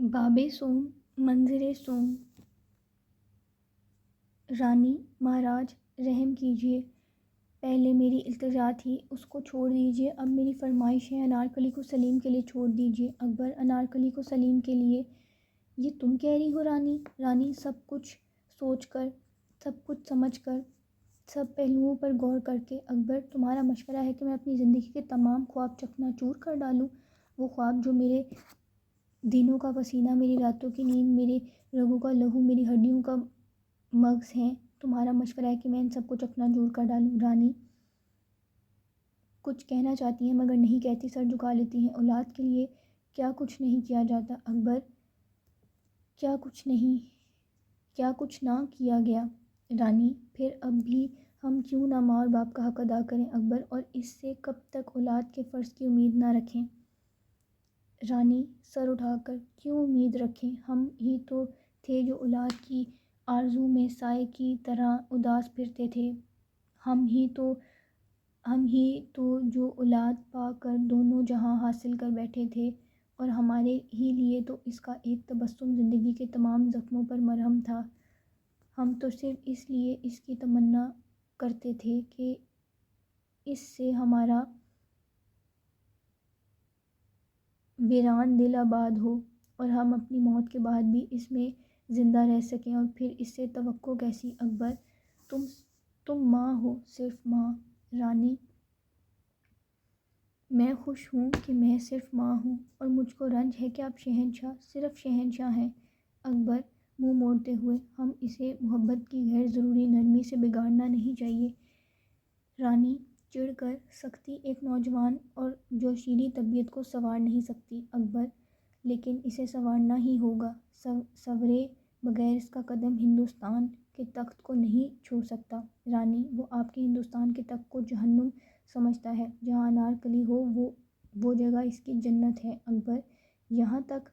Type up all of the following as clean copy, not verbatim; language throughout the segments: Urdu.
باب سوم منظر سوم۔ رانی مہاراج رحم کیجیے، پہلے میری التجا تھی اس کو چھوڑ دیجیے، اب میری فرمائش ہے انارکلی کو سلیم کے لیے چھوڑ دیجیے۔ اکبر انارکلی کو سلیم کے لیے؟ یہ تم کہہ رہی ہو رانی؟ رانی سب کچھ سوچ کر، سب کچھ سمجھ کر، سب پہلوؤں پر غور کر کے۔ اکبر تمہارا مشورہ ہے کہ میں اپنی زندگی کے تمام خواب چکنا چور کر ڈالوں؟ وہ خواب جو میرے دنوں کا پسینہ، میری راتوں کی نیند، میرے رگوں کا لہو، میری ہڈیوں کا مغز ہیں، تمہارا مشورہ ہے کہ میں ان سب کو چکنا چور کر ڈالوں؟ رانی کچھ کہنا چاہتی ہیں مگر نہیں کہتی، سر جھکا لیتی ہیں۔ اولاد کے لیے کیا کچھ نہیں کیا جاتا اکبر؟ کیا کچھ نہ کیا گیا؟ رانی پھر اب بھی ہم کیوں نہ ماں اور باپ کا حق ادا کریں اکبر، اور اس سے کب تک اولاد کے فرض کی امید نہ رکھیں؟ رانی سر اٹھا کر، کیوں امید رکھیں؟ ہم ہی تو تھے جو اولاد کی آرزو میں سائے کی طرح اداس پھرتے تھے، ہم ہی تو جو اولاد پا کر دونوں جہاں حاصل کر بیٹھے تھے، اور ہمارے ہی لیے تو اس کا ایک تبسم زندگی کے تمام زخموں پر مرہم تھا۔ ہم تو صرف اس لیے اس کی تمنا کرتے تھے کہ اس سے ہمارا ویران دل آباد ہو، اور ہم اپنی موت کے بعد بھی اس میں زندہ رہ سکیں، اور پھر اس سے توقع کیسی؟ اکبر تم ماں ہو، صرف ماں۔ رانی میں خوش ہوں کہ میں صرف ماں ہوں، اور مجھ کو رنج ہے کہ آپ شہنشاہ، صرف شہنشاہ ہیں۔ اکبر منہ موڑتے ہوئے، ہم اسے محبت کی غیر ضروری نرمی سے بگاڑنا نہیں چاہیے۔ رانی چڑھ کر، سختی ایک نوجوان اور جوشیلی طبیعت کو سنوار نہیں سکتی اکبر، لیکن اسے سنوارنا ہی ہوگا۔ سنورے بغیر اس کا قدم ہندوستان کے تخت کو نہیں چھو سکتا۔ رانی وہ آپ کے ہندوستان کے تخت کو جہنم سمجھتا ہے، جہاں انارکلی ہو وہ جگہ اس کی جنت ہے اکبر، یہاں تک۔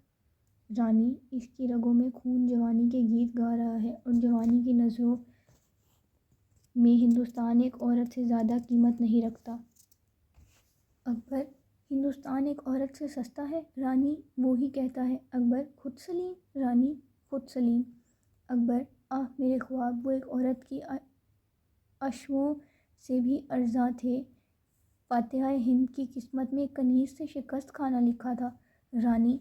رانی اس کی رگوں میں خون جوانی کے گیت گا رہا ہے، اور جوانی کی نظروں میں ہندوستان ایک عورت سے زیادہ قیمت نہیں رکھتا۔ اکبر ہندوستان ایک عورت سے سستا ہے؟ رانی وہی کہتا ہے اکبر، خود سلیم؟ رانی خود سلیم؟ اکبر آہ میرے خواب، وہ ایک عورت کی اشووں سے بھی ارزاں تھے، فاتحہ ہند کی قسمت میں ایک کنیز سے شکست کھانا لکھا تھا۔ رانی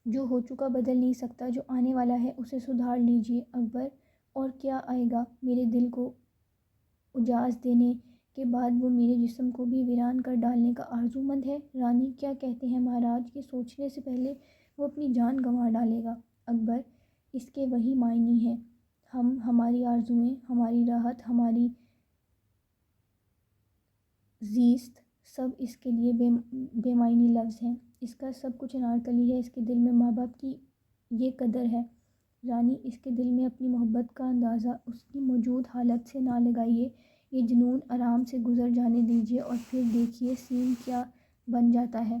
جو ہو چکا بدل نہیں سکتا، جو آنے والا ہے اسے سدھار لیجیے اکبر، اور کیا آئے گا؟ میرے دل کو اجاز دینے کے بعد وہ میرے جسم کو بھی ویران کر ڈالنے کا آرزومند ہے۔ رانی کیا کہتے ہیں مہاراج؟ یہ سوچنے سے پہلے وہ اپنی جان گنوا ڈالے گا اکبر، اس کے وہی معنی ہیں، ہماری آرزوئیں، ہماری راحت، ہماری زیست، سب اس کے لیے بے معنی لفظ ہیں۔ اس کا سب کچھ انارکلی ہے، اس کے دل میں ماں باپ کی یہ قدر ہے۔ رانی اس کے دل میں اپنی محبت کا اندازہ اس کی موجود حالت سے نہ لگائیے، یہ جنون آرام سے گزر جانے دیجیے، اور پھر دیکھیے سین کیا بن جاتا ہے۔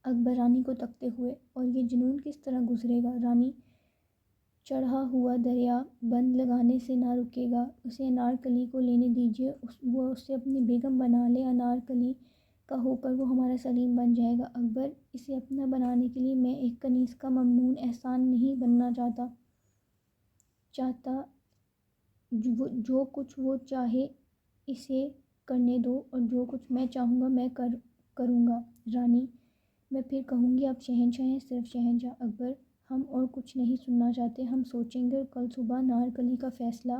اکبر رانی کو تکتے ہوئے، اور یہ جنون کس طرح گزرے گا؟ رانی چڑھا ہوا دریا بند لگانے سے نہ رکے گا، اسے انارکلی کو لینے دیجیے، وہ اسے اپنی بیگم بنا لے، انارکلی کا ہو کر وہ ہمارا سلیم بن جائے گا۔ اکبر اسے اپنا بنانے کے لیے میں ایک کنیز کا ممنون احسان نہیں بننا چاہتا، جو کچھ وہ چاہے اسے کرنے دو، اور جو کچھ میں چاہوں گا میں کروں گا۔ رانی میں پھر کہوں گی آپ شہنشاہ ہیں، صرف شہنشاہ۔ اکبر ہم اور کچھ نہیں سننا چاہتے، ہم سوچیں گے، اور کل صبح انارکلی کا فیصلہ۔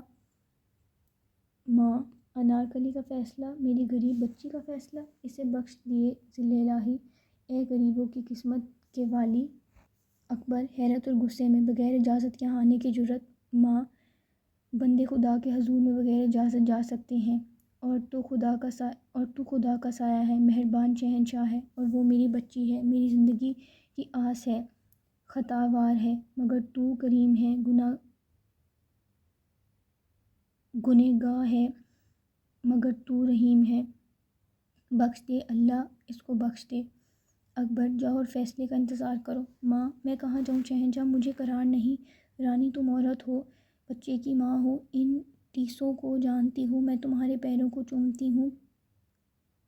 ماں انارکلی کا فیصلہ، میری غریب بچی کا فیصلہ، اسے بخش دیے ذل الہی، اے غریبوں کی قسمت کے والی۔ اکبر حیرت اور غصے میں، بغیر اجازت یہاں آنے کی جرأت؟ ماں بندے خدا کے حضور میں بغیر اجازت جا سکتے ہیں، اور تو خدا کا سایہ ہے، مہربان شہنشاہ ہے، اور وہ میری بچی ہے، میری زندگی کی آس ہے، خطاوار ہے مگر تو کریم ہے، گنہگار ہے مگر تو رحیم ہے، بخش دے اللہ، اس کو بخش دے۔ اکبر جاؤ اور فیصلے کا انتظار کرو۔ ماں میں کہاں جاؤں شہنشاہ، مجھے قرار نہیں۔ رانی تم عورت ہو، بچے کی ماں ہو، ان ٹیسوں کو جانتی ہوں، میں تمہارے پیروں کو چومتی ہوں،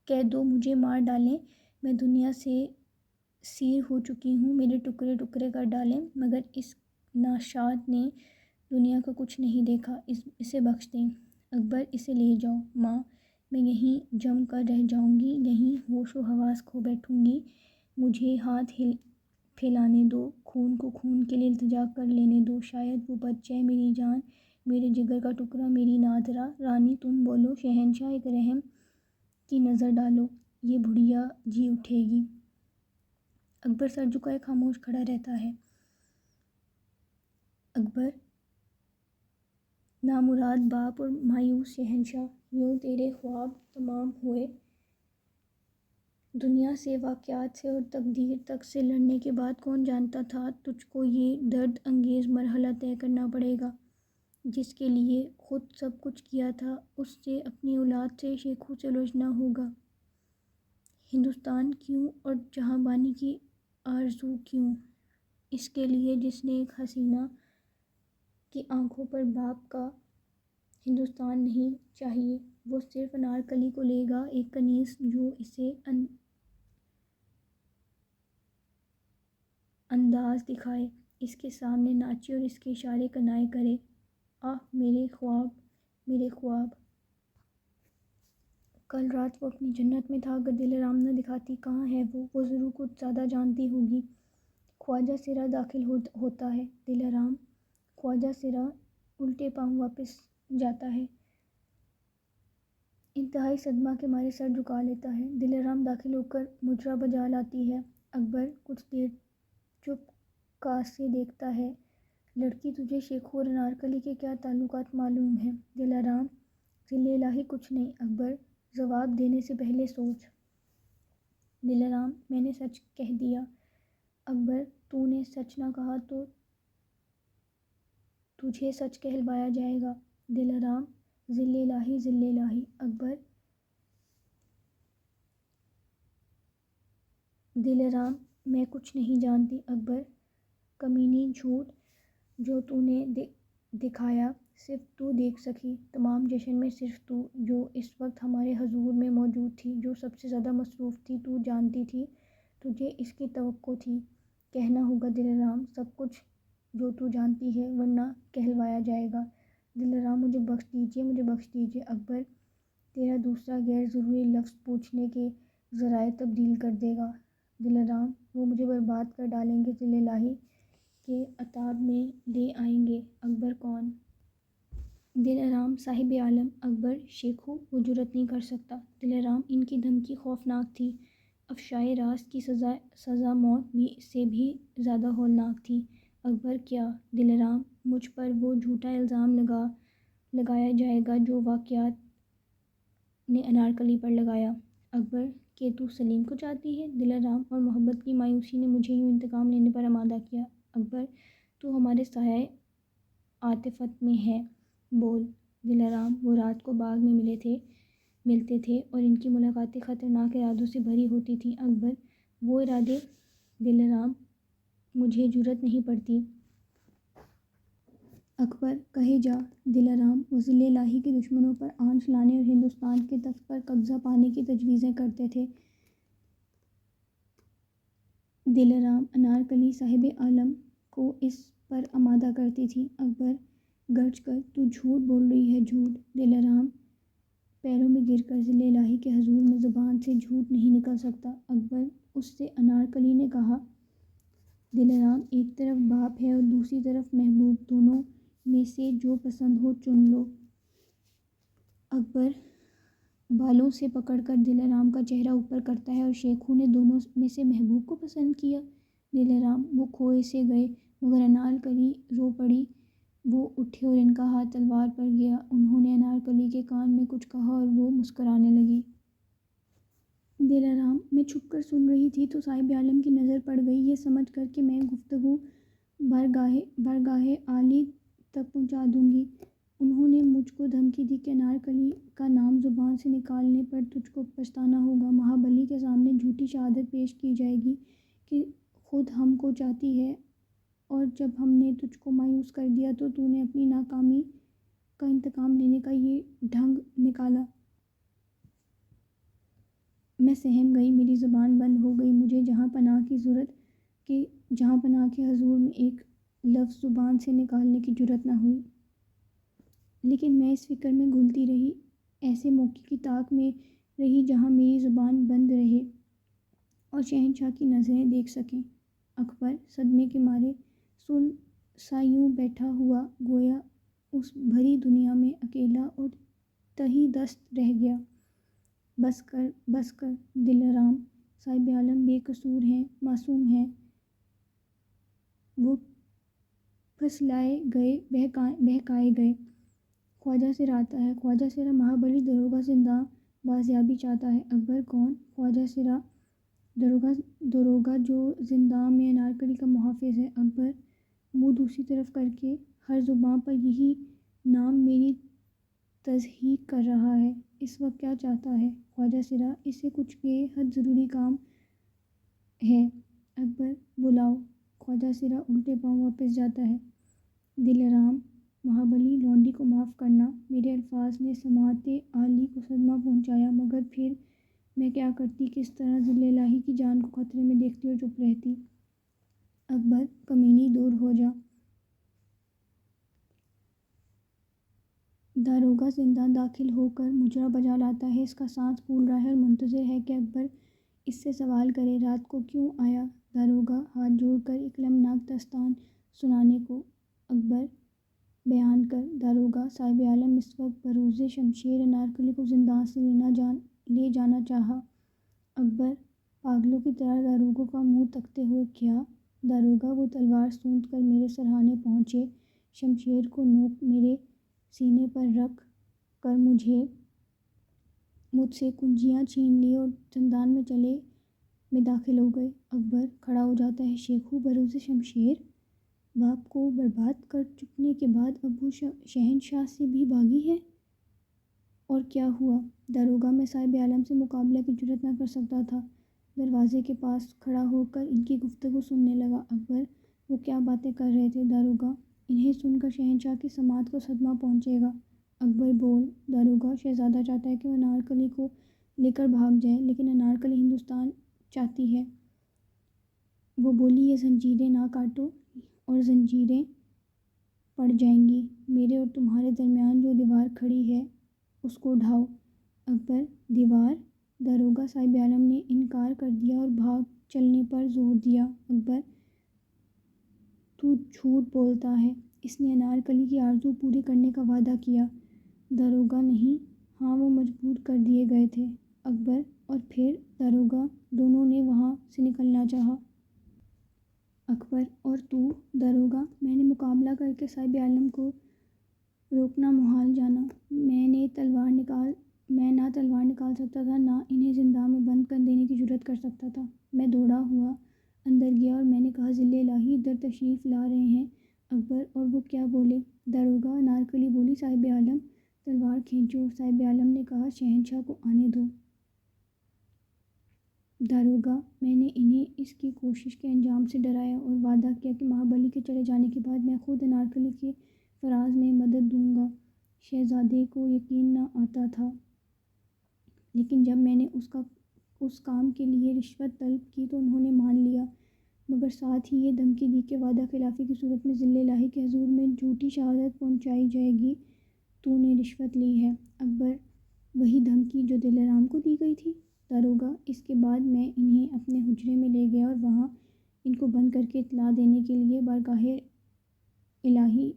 کہہ دو مجھے مار ڈالیں، میں دنیا سے سیر ہو چکی ہوں، میرے ٹکڑے ٹکڑے کر ڈالیں، مگر اس ناشاد نے دنیا کا کچھ نہیں دیکھا، اسے بخش دیں۔ اکبر اسے لے جاؤ ماں، میں یہیں جم کر رہ جاؤں گی، یہیں ہوش و حواس کھو بیٹھوں گی، مجھے ہاتھ پھیلانے دو، خون کو خون کے لیے التجا کر لینے دو، شاید وہ بچ جائے میری جان، میرے جگر کا ٹکڑا، میری نادرہ رانی تم بولو، شہنشاہ ایک رحم کی نظر ڈالو، یہ بڑھیا جی اٹھے گی۔ اکبر سر جھکائے خاموش کھڑا رہتا ہے۔ اکبر نامراد باپ اور مایوس شہنشاہ، یوں تیرے خواب تمام ہوئے، دنیا سے، واقعات سے اور تقدیر تک سے لڑنے کے بعد کون جانتا تھا تجھ کو یہ درد انگیز مرحلہ طے کرنا پڑے گا، جس کے لیے خود سب کچھ کیا تھا، اس سے، اپنی اولاد سے، شیخو سے الجھنا ہوگا۔ ہندوستان کیوں اور جہاں بانی کی آرزو کیوں؟ اس کے لیے جس نے ایک حسینہ کی آنکھوں پر باپ کا ہندوستان نہیں چاہیے، وہ صرف انارکلی کو لے گا، ایک کنیز جو اسے انداز دکھائے، اس کے سامنے ناچے اور اس کے اشارے کنائے کرے۔ آہ میرے خواب، میرے خواب! کل رات وہ اپنی جنت میں تھا، اگر دل آرام نہ دکھاتی، کہاں ہے وہ ضرور کچھ زیادہ جانتی ہوگی۔ خواجہ سرا داخل ہوتا ہے، دل آرام۔ خواجہ سرا الٹے پاؤں واپس جاتا ہے، انتہائی صدمہ کے مارے سر جھکا لیتا ہے۔ دل آرام داخل ہو کر مجرا بجا لاتی ہے۔ اکبر کچھ دیر چپ قاص سے دیکھتا ہے۔ لڑکی تجھے شیخو اور انارکلی کے کیا تعلقات معلوم ہیں؟ دل آرام ذل الہی کچھ نہیں۔ اکبر جواب دینے سے پہلے سوچ۔ دل آرام میں نے سچ کہہ دیا۔ اکبر تو نے سچ نہ کہا تو تجھے سچ کہلوایا جائے گا۔ دل آرام ذل الہی، ذل الہی۔ اکبر دل آرام میں کچھ نہیں جانتی۔ اکبر کمینی جھوٹ جو تو نے دکھایا، صرف تو دیکھ سکی، تمام جشن میں صرف تو، جو اس وقت ہمارے حضور میں موجود تھی، جو سب سے زیادہ مصروف تھی، تو جانتی تھی، تجھے اس کی توقع تھی۔ کہنا ہوگا دل آرام سب کچھ جو تو جانتی ہے، ورنہ کہلوایا جائے گا۔ دل آرام مجھے بخش دیجیے، مجھے بخش دیجیے۔ اکبر تیرا دوسرا غیر ضروری لفظ پوچھنے کے ذرائع تبدیل کر دے گا۔ دل آرام وہ مجھے برباد کر ڈالیں گے، ذل الہی کے عتاب میں لے آئیں گے۔ اکبر کون؟ دل آرام صاحب عالم۔ اکبر شیخو وہ جرأت نہیں کر سکتا۔ دل آرام ان کی دھمکی خوفناک تھی، افشائے راز کی سزا موت سے بھی زیادہ ہولناک تھی۔ اکبر کیا؟ دل آرام مجھ پر وہ جھوٹا الزام لگایا جائے گا جو واقعات نے انارکلی پر لگایا۔ اکبر کہ تو سلیم کو چاہتی ہے؟ دل آرام اور محبت کی مایوسی نے مجھے یوں انتقام لینے پر آمادہ کیا۔ اکبر تو ہمارے سایہ عاطفت میں ہے، بول۔ دل آرام وہ رات کو باغ میں ملتے تھے اور ان کی ملاقاتیں خطرناک ارادوں سے بھری ہوتی تھیں۔ اکبر وہ ارادے؟ دل آرام مجھے جرأت نہیں پڑتی۔ اکبر کہے جا۔ دل آرام وہ ذل الہی کے دشمنوں پر آنچ لانے اور ہندوستان کے تخت پر قبضہ پانے کی تجویزیں کرتے تھے۔ دل آرام انارکلی صاحب عالم کو اس پر آمادہ کرتی تھی۔ اکبر گرج کر تو جھوٹ بول رہی ہے، جھوٹ۔ دل آرام پیروں میں گر کر ذل الہی کے حضور میں زبان سے جھوٹ نہیں نکل سکتا۔ اکبر اس سے انارکلی نے کہا۔ دل آرام ایک طرف باپ ہے اور دوسری طرف محبوب، دونوں میں سے جو پسند ہو چن لو۔ اکبر بالوں سے پکڑ کر دل آرام کا چہرہ اوپر کرتا ہے، اور شیخو نے دونوں میں سے محبوب کو پسند کیا؟ دل آرام وہ کھوئے سے گئے، مگر انارکلی رو پڑی۔ وہ اٹھے اور ان کا ہاتھ تلوار پر گیا۔ انہوں نے انارکلی کے کان میں کچھ کہا اور وہ مسکرانے لگی۔ دل آرام میں چھپ کر سن رہی تھی تو صاحب عالم کی نظر پڑ گئی، یہ سمجھ کر کہ میں گفتگو بارگاہ عالی تک پہنچا دوں گی۔ انہوں نے مجھ کو دھمکی دی کہ انارکلی کا نام زبان سے نکالنے پر تجھ کو پچھتانا ہوگا، مہابلی کے سامنے جھوٹی شہادت پیش کی جائے گی کہ خود ہم کو چاہتی ہے، اور جب ہم نے تجھ کو مایوس کر دیا تو نے اپنی ناکامی کا انتقام لینے کا یہ ڈھنگ نکالا۔ میں سہم گئی، میری زبان بند ہو گئی، مجھے جہاں پناہ کے حضور میں ایک لفظ زبان سے نکالنے کی جرأت نہ ہوئی۔ لیکن میں اس فکر میں گھلتی رہی، ایسے موقع کی تاک میں رہی جہاں میری زبان بند رہے اور شہنشاہ کی نظریں دیکھ سکیں۔ اکبر صدمے کے مارے سن سا یوں بیٹھا ہوا، گویا اس بھری دنیا میں اکیلا اور تہی دست رہ گیا۔ بس کر بس کر دلارام، صاحب عالم بے قصور ہیں، معصوم ہیں۔ وہ پھسلائے گئے، بہکائے گئے۔ خواجہ سرا آتا ہے، خواجہ سرا۔ مہابلی داروغہ زنداں بازیابی چاہتا ہے۔ اکبر کون؟ خواجہ سرا، داروغہ جو زنداں میں انارکلی کا محافظ ہے۔ اکبر منہ دوسری طرف کر کے، ہر زباں پر یہی نام میری تصحیح کر رہا ہے۔ اس وقت کیا چاہتا ہے؟ خواجہ سرا، اس سے کچھ بے حد ضروری کام ہے۔ اکبر بلاؤ۔ خواجہ سرا الٹے پاؤں واپس جاتا ہے۔ دلارام، مہابلی لونڈی کو معاف کرنا۔ میرے الفاظ نے سماعت عالی کو صدمہ پہنچایا، مگر پھر میں کیا کرتی، کس طرح ذل الہی کی جان کو خطرے میں دیکھتی اور چپ رہتی۔ اکبر کمینی، دور ہو جا۔ داروغہ زنداں داخل ہو کر مجرا بجا لاتا ہے، اس کا سانس پھول رہا ہے اور منتظر ہے کہ اکبر اس سے سوال کرے، رات کو کیوں آیا؟ داروغہ ہاتھ جوڑ کر ایک المناک داستان سنانے کو۔ اکبر بیان کر۔ داروغہ، صاحب عالم اس وقت بروز شمشیر انارکلی کو زندان سے لے جانا چاہا۔ اکبر پاگلوں کی طرح داروغہ کا منہ تکتے ہوئے، کیا؟ داروغہ، وہ تلوار سونت کر میرے سرہانے پہنچے، شمشیر کو نوک میرے سینے پر رکھ کر مجھ سے کنجیاں چھین لی اور زندان میں داخل ہو گئے۔ اکبر کھڑا ہو جاتا ہے، شیخو، بروز شمشیر باپ کو برباد کر چکنے کے بعد اب وہ شہنشاہ سے بھی باغی ہے؟ اور کیا ہوا؟ داروغہ، میں صاحب عالم سے مقابلہ کی جرأت نہ کر سکتا تھا، دروازے کے پاس کھڑا ہو کر ان کی گفتگو سننے لگا۔ اکبر، وہ کیا باتیں کر رہے تھے؟ داروغہ، انہیں سن کر شہنشاہ کی سماعت کو صدمہ پہنچے گا۔ اکبر بول۔ داروغہ، شہزادہ چاہتا ہے کہ وہ انارکلی کو لے کر بھاگ جائے، لیکن انارکلی ہندوستان چاہتی ہے۔ وہ بولی، یہ زنجیریں نہ کاٹو اور زنجیریں پڑ جائیں گی۔ میرے اور تمہارے درمیان جو دیوار کھڑی ہے اس کو ڈھاؤ۔ اکبر، دیوار؟ داروغہ، صاحب عالم نے انکار کر دیا اور بھاگ چلنے پر زور دیا۔ اکبر، تو جھوٹ بولتا ہے، اس نے انارکلی کی آرزو پوری کرنے کا وعدہ کیا۔ داروغہ، نہیں، ہاں، وہ مجبور کر دیے گئے تھے۔ اکبر، اور پھر؟ داروغہ، دونوں نے وہاں سے نکلنا چاہا۔ اکبر، اور تو؟ داروغہ، میں نے مقابلہ کر کے صاحب عالم کو روکنا محال جانا۔ میں نہ تلوار نکال سکتا تھا، نہ انہیں زندان میں بند کر دینے کی جرأت کر سکتا تھا۔ میں دوڑا ہوا اندر گیا اور میں نے کہا، ذل الہی ادھر تشریف لا رہے ہیں۔ اکبر، اور وہ کیا بولے؟ داروغہ، انارکلی بولی، صاحب عالم تلوار کھینچو۔ صاحب عالم نے کہا، شہنشاہ کو آنے دو۔ داروغہ، میں نے انہیں اس کی کوشش کے انجام سے ڈرایا اور وعدہ کیا کہ مہابلی کے چلے جانے کے بعد میں خود انارکلی کے فراز میں مدد دوں گا۔ شہزادے کو یقین نہ آتا تھا، لیکن جب میں نے اس کام کے لیے رشوت طلب کی تو انہوں نے مان لیا، مگر ساتھ ہی یہ دھمکی دی کہ وعدہ خلافی کی صورت میں ذل الہی کے حضور میں جھوٹی شہادت پہنچائی جائے گی۔ تو نے رشوت لی ہے؟ اکبر، وہی دھمکی جو دلارام کو دی گئی تھی۔ داروغہ، اس کے بعد میں انہیں اپنے حجرے میں لے گیا اور وہاں ان کو بند کر کے اطلاع دینے کے لیے بارگاہ الہی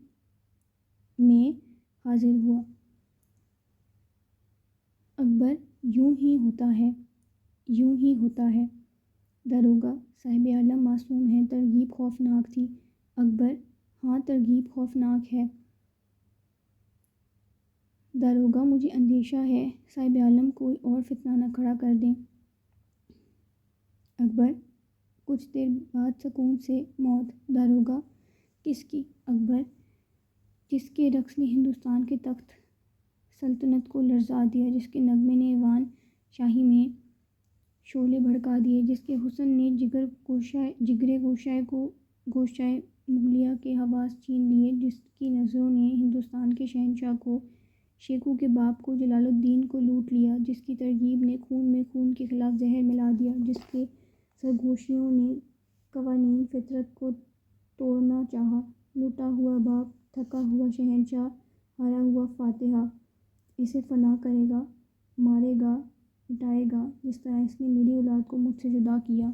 میں حاضر ہوا۔ اکبر، یوں ہی ہوتا ہے۔ داروغہ، صاحب عالم معصوم ہیں، ترغیب خوفناک تھی۔ اکبر، ہاں، ترغیب خوفناک ہے۔ داروغہ، مجھے اندیشہ ہے صاحب عالم کوئی اور فتنہ نہ کھڑا کر دیں۔ اکبر، کچھ دیر بعد سکون سے موت۔ داروغہ، کس کی؟ اکبر، جس کے رقص نے ہندوستان کے تخت سلطنت کو لرزا دیا، جس کے نغمے نے ایوان شاہی میں شعلے بھڑکا دیے، جس کے حسن نے جگرے گوشۂ مغلیہ کے حواس چھین لیے، جس کی نظروں نے ہندوستان کے شہنشاہ کو شیخو کے باپ کو جلال الدین کو لوٹ لیا، جس کی ترغیب نے خون میں خون کے خلاف زہر ملا دیا، جس کے سرگوشیوں نے قوانین فطرت کو توڑنا چاہا۔ لوٹا ہوا باپ، تھکا ہوا شہنشاہ، ہارا ہوا فاتحہ، اسے فنا کرے گا، مارے گا، مٹائے گا، جس طرح اس نے میری اولاد کو مجھ سے جدا کیا۔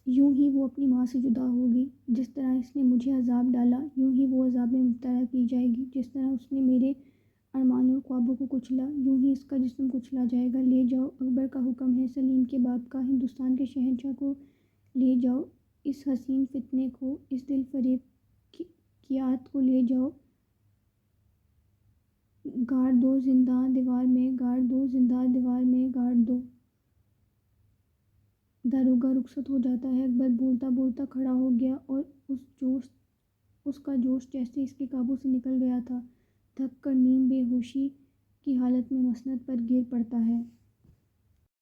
یوں ہی وہ اپنی ماں سے جدا ہوگی۔ جس طرح اس نے مجھے عذاب ڈالا، یوں ہی وہ عذاب میں مبتلا کی جائے گی۔ جس طرح اس نے میرے ارمانوں اور خوابوں کو کچلا، یوں ہی اس کا جسم کچلا جائے گا۔ لے جاؤ، اکبر کا حکم ہے، سلیم کے باپ کا، ہندوستان کے شہنشاہ کو لے جاؤ، اس حسین فتنے کو، اس دل فریب کیات کو لے جاؤ، گاڑ دو زندہ دیوار میں، گاڑ دو زندہ دیوار میں، گاڑ دو۔ داروغہ رخصت ہو جاتا ہے۔ اکبر بولتا بولتا کھڑا ہو گیا اور اس کا جوش جیسے اس کے قابو سے نکل گیا تھا۔ تھک کر نیم بے ہوشی کی حالت میں مسند پر گر پڑتا ہے۔